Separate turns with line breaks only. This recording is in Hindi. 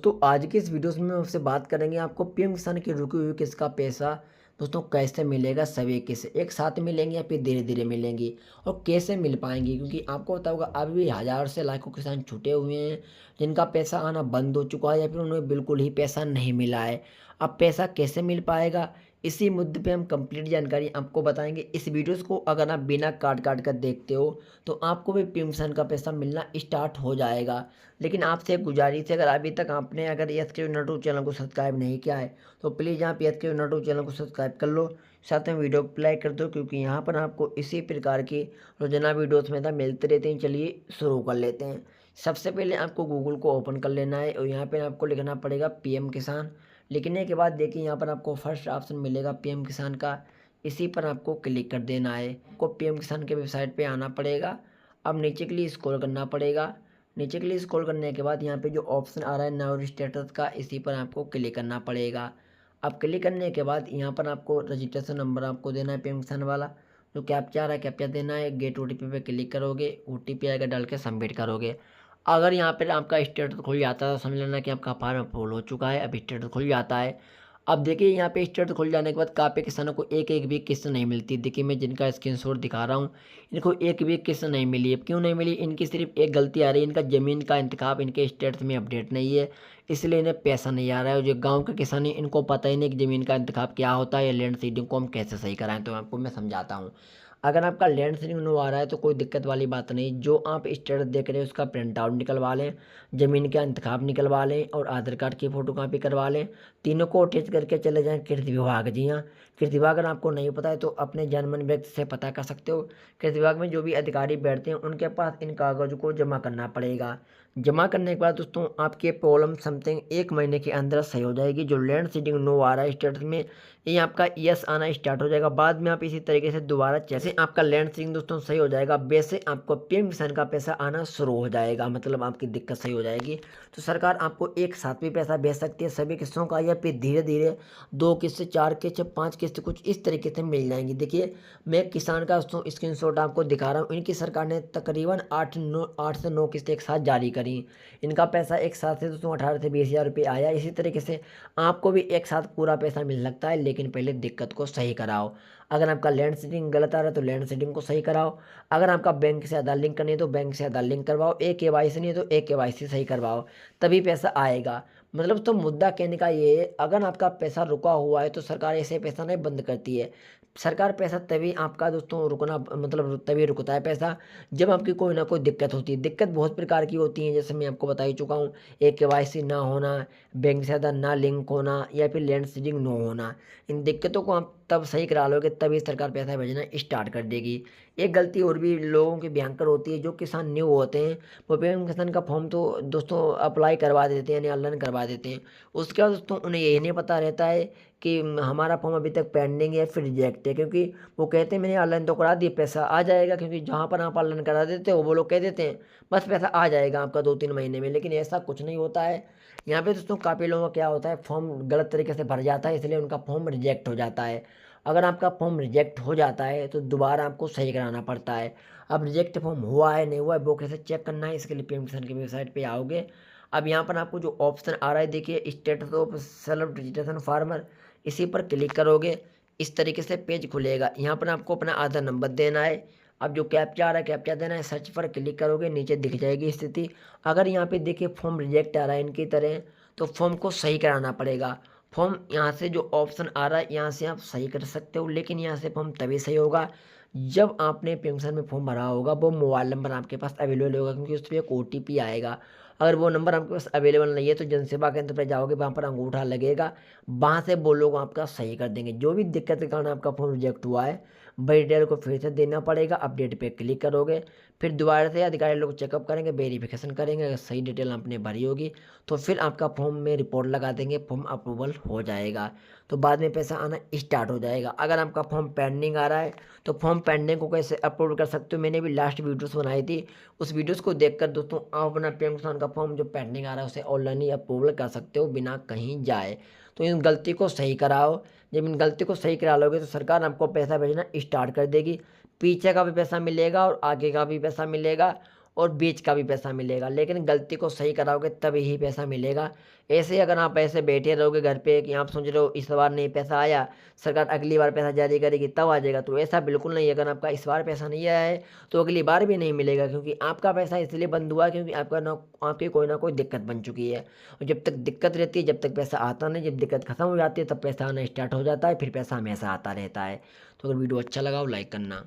दोस्तों आज की इस वीडियोस में आपसे बात करेंगे आपको पीएम किसान की रुकी हुई किस्त का पैसा दोस्तों कैसे मिलेगा। सभी किस्त एक साथ मिलेंगे या फिर धीरे धीरे मिलेंगी और कैसे मिल पाएंगी, क्योंकि आपको पता होगा अभी भी हज़ार से लाखों किसान छूटे हुए हैं जिनका पैसा आना बंद हो चुका है या फिर उन्हें बिल्कुल ही पैसा नहीं मिला है। अब पैसा कैसे मिल पाएगा, इसी मुद्दे पे हम कंप्लीट जानकारी आपको बताएंगे। इस वीडियोस को अगर आप बिना काट काट कर देखते हो तो आपको भी पीएम किसान का पैसा मिलना स्टार्ट हो जाएगा। लेकिन आपसे एक गुजारिश है, अगर अभी तक आपने अगर एस के नटू चैनल को सब्सक्राइब नहीं किया है तो प्लीज़ आप एस के नटू चैनल को सब्सक्राइब कर लो, साथ में वीडियो को लाइक कर दो, क्योंकि यहाँ पर आपको इसी प्रकार की रोजाना वीडियोस में मिलते रहते हैं। चलिए शुरू कर लेते हैं। सबसे पहले आपको गूगल को ओपन कर लेना है और यहाँ पर आपको लिखना पड़ेगा पीएम किसान। लिखने के बाद देखिए यहाँ पर आपको फर्स्ट ऑप्शन मिलेगा पीएम किसान का, इसी पर आपको क्लिक कर देना है। आपको पीएम किसान के वेबसाइट पे आना पड़ेगा। अब नीचे के लिए स्क्रॉल करना पड़ेगा। नीचे के लिए स्क्रॉल करने के बाद यहाँ पे जो ऑप्शन आ रहा है नाउ स्टेटस का, इसी पर आपको क्लिक करना पड़ेगा। अब क्लिक करने के बाद यहाँ पर आपको रजिस्ट्रेशन नंबर आपको देना है पीएम किसान वाला, जो कैप्चा आ रहा है कैप्चा देना है। गेट ओटीपी पे क्लिक करोगे, ओटीपी आएगा, डाल के सबमिट करोगे। अगर यहाँ पर आपका स्टेटस खुल जाता है तो समझ लेना कि आपका फॉर्म अप्रूवल हो चुका है। अब स्टेटस खुल जाता है। अब देखिए यहाँ पे स्टेटस खुल जाने के बाद काफ़ी किसानों को एक एक भी किस्त नहीं मिलती। देखिए मैं जिनका स्क्रीनशॉट दिखा रहा हूँ इनको एक भी किस्त नहीं मिली। अब क्यों नहीं मिली, इनकी सिर्फ एक गलती आ रही है, इनका ज़मीन का इंतखाब इनके स्टेटस में अपडेट नहीं है, इसलिए इन्हें पैसा नहीं आ रहा है। और जो गाँव के किसान हैं इनको पता ही नहीं कि ज़मीन का इंतखाब क्या होता है या लैंड सीडिंग को हम कैसे सही कराएं। तो आपको मैं समझाता हूँ। अगर आपका लैंड सीडिंग नो आ रहा है तो कोई दिक्कत वाली बात नहीं, जो आप स्टेटस देख रहे हैं उसका प्रिंट आउट निकलवा लें, ज़मीन का इंतखाब निकलवा लें और आधार कार्ड की फ़ोटो कॉपी करवा लें। तीनों को अटैच करके चले जाएँ कृषि विभाग। जी हाँ, कृषि विभाग अगर आपको नहीं पता है तो अपने जनमन व्यक्ति से पता कर सकते हो। कृषि विभाग में जो भी अधिकारी बैठते हैं उनके पास इन कागज़ों को जमा करना पड़ेगा। जमा करने के बाद दोस्तों आपकी प्रॉब्लम समथिंग 1 महीने के अंदर सही हो जाएगी। जो लैंड सीडिंग नो आ रहा है स्टेटस में, ये आपका यस आना स्टार्ट हो जाएगा। बाद में आप इसी तरीके से दोबारा जैसे आपका लैंड सीडिंग दोस्तों सही हो जाएगा, वैसे आपको पीएम किसान का पैसा आना शुरू हो जाएगा। मतलब आपकी दिक्कत सही हो जाएगी तो सरकार आपको एक साथ भी पैसा भेज सकती है सभी किस्तों का, या फिर धीरे धीरे 2 किस्त 4 किस्त 5 किस्त कुछ इस तरीके से मिल जाएंगी। देखिए मैं किसान का दोस्तों स्क्रीनशॉट आपको दिखा रहा हूँ। इनकी सरकार ने तकरीबन 8 से 9 किस्त एक साथ जारी करी। इनका पैसा एक साथ से दोस्तों 18 से 20 हज़ार रुपये आया। इसी तरीके से आपको भी एक साथ पूरा पैसा मिल सकता है, लेकिन पहले दिक्कत को सही कराओ। अगर आपका लैंड सीडिंग गलत आ रहा है तो लैंड सीडिंग को सही कराओ। अगर आपका बैंक से आधार लिंक करनी है तो बैंक से आधार लिंक करवाओ। केवाईसी नहीं है तो केवाईसी सही करवाओ, तभी पैसा आएगा। मतलब तो मुद्दा कहने का ये है, अगर आपका पैसा रुका हुआ है तो सरकार ऐसे पैसा नहीं बंद करती है। सरकार पैसा तभी आपका दोस्तों रुकना मतलब तभी रुकता है पैसा जब आपकी कोई ना कोई दिक्कत होती है। दिक्कत बहुत प्रकार की होती है, जैसे मैं आपको बता ही चुका हूँ। केवाईसी ना होना, बैंक से आधार ना लिंक होना या फिर लैंड सीडिंग नो होना। इन दिक्कतों को आप तब सही करा लोगे तभी सरकार पैसा भेजना स्टार्ट कर देगी। एक गलती और भी लोगों की भयंकर होती है, जो किसान न्यू होते हैं वो पीएम किसान का फॉर्म तो दोस्तों अप्लाई करवा देते हैं यानी ऑनलाइन करवा देते हैं। उसके बाद दोस्तों उन्हें यही नहीं पता रहता है कि हमारा फॉर्म अभी तक पेंडिंग है या फिर रिजेक्ट है, क्योंकि वो कहते हैं मैंने ऑनलाइन तो करा दिया पैसा आ जाएगा, क्योंकि जहाँ पर आप ऑनलाइन करा देते हो वो लोग कह देते हैं बस पैसा आ जाएगा आपका 2-3 महीने में, लेकिन ऐसा कुछ नहीं होता है। यहाँ पे दोस्तों काफ़ी लोगों का क्या होता है, फॉर्म गलत तरीके से भर जाता है, इसलिए उनका फॉर्म रिजेक्ट हो जाता है। अगर आपका फॉर्म रिजेक्ट हो जाता है तो दोबारा आपको सही कराना पड़ता है। अब रिजेक्ट फॉर्म हुआ है नहीं हुआ है वो कैसे चेक करना है, इसके लिए पीएम किसान की वेबसाइट पे आओगे। अब यहाँ पर आपको जो ऑप्शन आ रहा है देखिए status of self registration farmer, इसी पर क्लिक करोगे इस तरीके से पेज खुलेगा। यहाँ पर आपको अपना आधार नंबर देना है। अब जो कैप्चा आ रहा है कैप्चा देना है, सर्च पर क्लिक करोगे नीचे दिख जाएगी स्थिति। अगर यहाँ पे देखिए फॉर्म रिजेक्ट आ रहा है इनकी तरह, तो फॉर्म को सही कराना पड़ेगा। फॉर्म यहाँ से जो ऑप्शन आ रहा है यहाँ से आप सही कर सकते हो, लेकिन यहाँ से फॉर्म तभी सही होगा जब आपने पेंशन में फॉर्म भरा होगा, वो मोबाइल नंबर आपके पास अवेलेबल होगा, क्योंकि उस पर एक ओटीपी आएगा। अगर वो नंबर आपके पास अवेलेबल नहीं है तो जनसेवा केंद्र पर जाओगे, वहाँ पर अंगूठा लगेगा, वहाँ से वो लोग आपका सही कर देंगे। जो भी दिक्कत के कारण आपका फॉर्म रिजेक्ट हुआ है वही डिटेल को फिर से देना पड़ेगा। अपडेट पे क्लिक करोगे, फिर दोबारा से अधिकारी लोग चेकअप करेंगे, वेरिफिकेशन करेंगे। अगर सही डिटेल आपने भरी होगी तो फिर आपका फॉर्म में रिपोर्ट लगा देंगे, फॉर्म अप्रूवल हो जाएगा, तो बाद में पैसा आना स्टार्ट हो जाएगा। अगर आपका फॉर्म पेंडिंग आ रहा है तो फॉर्म पेंडिंग को कैसे अप्रूव कर सकते हो, मैंने भी लास्ट वीडियोस बनाई थी, उस वीडियोस को देखकर दोस्तों आप अपना पीएम किसान का फॉर्म जो पेंडिंग आ रहा है उसे ऑनलाइन ही अप्रूवल कर सकते हो बिना कहीं जाए। तो इन गलती को सही कराओ। जब इन गलती को सही करा लोगे तो सरकार आपको पैसा भेजना स्टार्ट कर देगी। पीछे का भी पैसा मिलेगा और आगे का भी पैसा मिलेगा, और बीच का भी पैसा मिलेगा। लेकिन गलती को सही कराओगे तभी ही पैसा मिलेगा। ऐसे ही अगर आप ऐसे बैठे रहोगे घर पे कि आप सोच रहे हो इस बार नहीं पैसा आया, सरकार अगली बार पैसा जारी करेगी तब आ जाएगा, तो ऐसा बिल्कुल नहीं है। अगर आपका इस बार पैसा नहीं आया है तो अगली बार भी नहीं मिलेगा, क्योंकि आपका पैसा इसलिए बंद हुआ है क्योंकि आपकी कोई ना कोई दिक्कत बन चुकी है। और जब तक दिक्कत रहती है, जब तक पैसा आता नहीं, जब दिक्कत खत्म हो जाती है तब पैसा आना स्टार्ट हो जाता है, फिर पैसा हमेशा आता रहता है। तो अगर वीडियो अच्छा लगा हो लाइक करना।